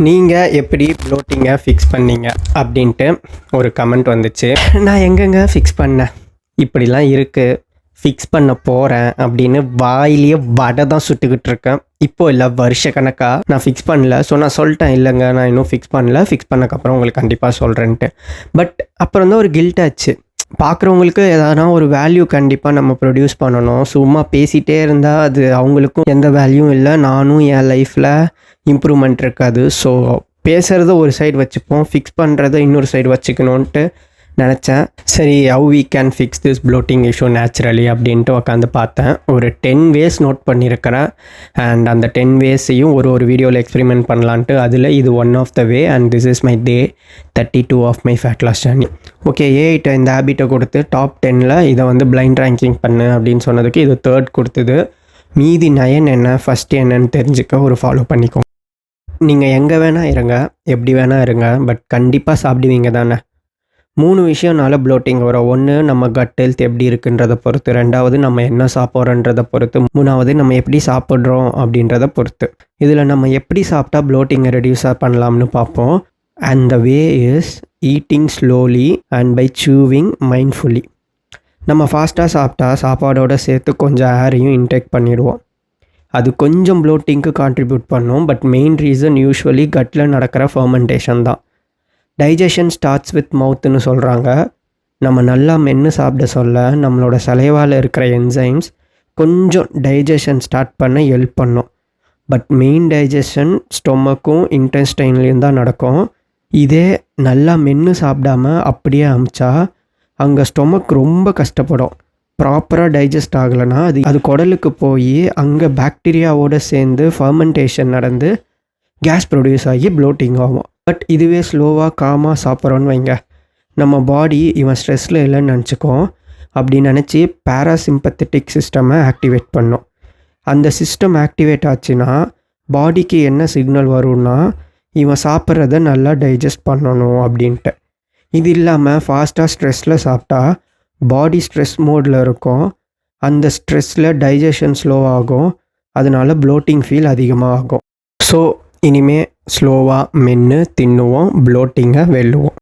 நீங்கள் எப்படி ப்ளோட்டிங்கை ஃபிக்ஸ் பண்ணீங்க அப்படின்ட்டு ஒரு கமெண்ட் வந்துச்சு. நான் எங்கெங்க ஃபிக்ஸ் பண்ணேன், இப்படிலாம் இருக்குது, ஃபிக்ஸ் பண்ண போகிறேன் அப்படின்னு வாயிலேயே வடை தான் சுட்டுக்கிட்டு இருக்கேன். இப்போது இல்லை, வருஷ கணக்காக நான் ஃபிக்ஸ் பண்ணல. ஸோ நான் சொல்லிட்டேன், இல்லைங்க நான் இன்னும் ஃபிக்ஸ் பண்ணல, ஃபிக்ஸ் பண்ணக்கப்புறம் உங்களுக்கு கண்டிப்பாக சொல்கிறேன்ட்டு. பட் அப்புறம் தான் ஒரு கில்ட் ஆச்சு. பார்க்குறவங்களுக்கு எதனா ஒரு வேல்யூ கண்டிப்பாக நம்ம ப்ரொடியூஸ் பண்ணணும். சும்மா பேசிகிட்டே இருந்தால் அது அவங்களுக்கும் எந்த வேல்யூவும் இல்லை, நானும் என் லைஃப்பில் இம்ப்ரூவ்மெண்ட் இருக்காது. ஸோ பேசுகிறத ஒரு சைடு வச்சுப்போம், ஃபிக்ஸ் பண்ணுறத இன்னொரு சைடு வச்சுக்கணுன்ட்டு நினச்சேன். சரி, how we can fix this bloating issue naturally அப்படின்ட்டு உட்காந்து பார்த்தேன். ஒரு 10 ways நோட் பண்ணியிருக்கிறேன். அண்ட் அந்த 10 ways-ஐயும் ஒரு வீடியோவில் எக்ஸ்பெரிமெண்ட் பண்ணலான்ட்டு, அதில் இது one of the way. And this is my day 32 of my fat loss journey. Okay, ஏஐட்ட இந்த ஹேபிட்டை கொடுத்து டாப் 10ல் இதை வந்து பிளைண்ட் ரேங்கிங் பண்ணு அப்படின்னு சொன்னதுக்கு இது 3rd கொடுத்தது. மீதி 9 என்ன, ஃபஸ்ட்டு என்னன்னு தெரிஞ்சுக்க ஒரு ஃபாலோ பண்ணிக்கோங்க. நீங்கள் எங்கே வேணால் இருங்க, எப்படி வேணால் இருங்க, பட் கண்டிப்பாக சாப்பிடுவீங்க தானே. 3 விஷயம்னால ப்ளோட்டிங் வரும். 1, நம்ம கட் ஹெல்த் எப்படி இருக்குன்றதை பொறுத்து. 2வது, நம்ம என்ன சாப்பிட்றோன்றதை பொறுத்து. 3வது, நம்ம எப்படி சாப்பிட்றோம் அப்படின்றத பொறுத்து. இதில் நம்ம எப்படி சாப்பிட்டா ப்ளோட்டிங்கை ரெடியூஸாக பண்ணலாம்னு பார்ப்போம். And the way is eating slowly and by chewing mindfully. நம்ம ஃபாஸ்ட்டாக சாப்பிட்டா சாப்பாடோடு சேர்த்து கொஞ்சம் ஏரையும் இன்டேக் பண்ணிடுவோம். அது கொஞ்சம் ப்ளோட்டிங்க்கு கான்ட்ரிபியூட் பண்ணும். பட் மெயின் ரீசன் யூஸ்வலி கட்டில் நடக்கிற ஃபர்மெண்டேஷன் தான். டைஜஷன் ஸ்டார்ட்ஸ் வித் மவுத்துன்னு சொல்கிறாங்க. நம்ம நல்லா மென்று சாப்பிட சொல்ல நம்மளோட சலைவால் இருக்கிற என்சைம்ஸ் கொஞ்சம் டைஜஷன் ஸ்டார்ட் பண்ண ஹெல்ப் பண்ணும். பட் மெயின் டைஜஷன் ஸ்டொமக்கும் இன்டெஸ்டைன்லேயும் தான் நடக்கும். இதே நல்லா மென்று சாப்பிடாம அப்படியே அமிச்சா அங்கே ஸ்டொமக் ரொம்ப கஷ்டப்படும். ப்ராப்பராக டைஜஸ்ட் ஆகலைன்னா அது குடலுக்கு போய் அங்கே பாக்டீரியாவோடு சேர்ந்து ஃபர்மெண்டேஷன் நடந்து கேஸ் ப்ரொடியூஸ் ஆகி ப்ளோட்டிங் ஆகும். பட் இதுவே ஸ்லோவாக காமாக சாப்பிட்றோன்னு வைங்க, நம்ம பாடி இவன் ஸ்ட்ரெஸ்ஸில் இல்லைன்னு நினச்சிக்கும். அப்படி நினச்சி பேராசிம்பத்தட்டிக் சிஸ்டமை ஆக்டிவேட் பண்ணும். அந்த சிஸ்டம் ஆக்டிவேட் ஆச்சுன்னா பாடிக்கு என்ன சிக்னல் வரும்னா, இவன் சாப்பிட்றத நல்லா டைஜஸ்ட் பண்ணணும் அப்படின்ட்டு. இது இல்லாமல் ஃபாஸ்ட்டாக ஸ்ட்ரெஸ்ஸில் சாப்பிட்டா பாடி ஸ்ட்ரெஸ் மோடில் இருக்கும். அந்த ஸ்ட்ரெஸ்ஸில் டைஜஷன் ஸ்லோ ஆகும். அதனால ப்ளோட்டிங் ஃபீல் அதிகமாக ஆகும். ஸோ இனிமேல் ஸ்லோவாக மென்று தின்னுவோம், ப்ளோட்டிங்கை வெல்லுவோம்.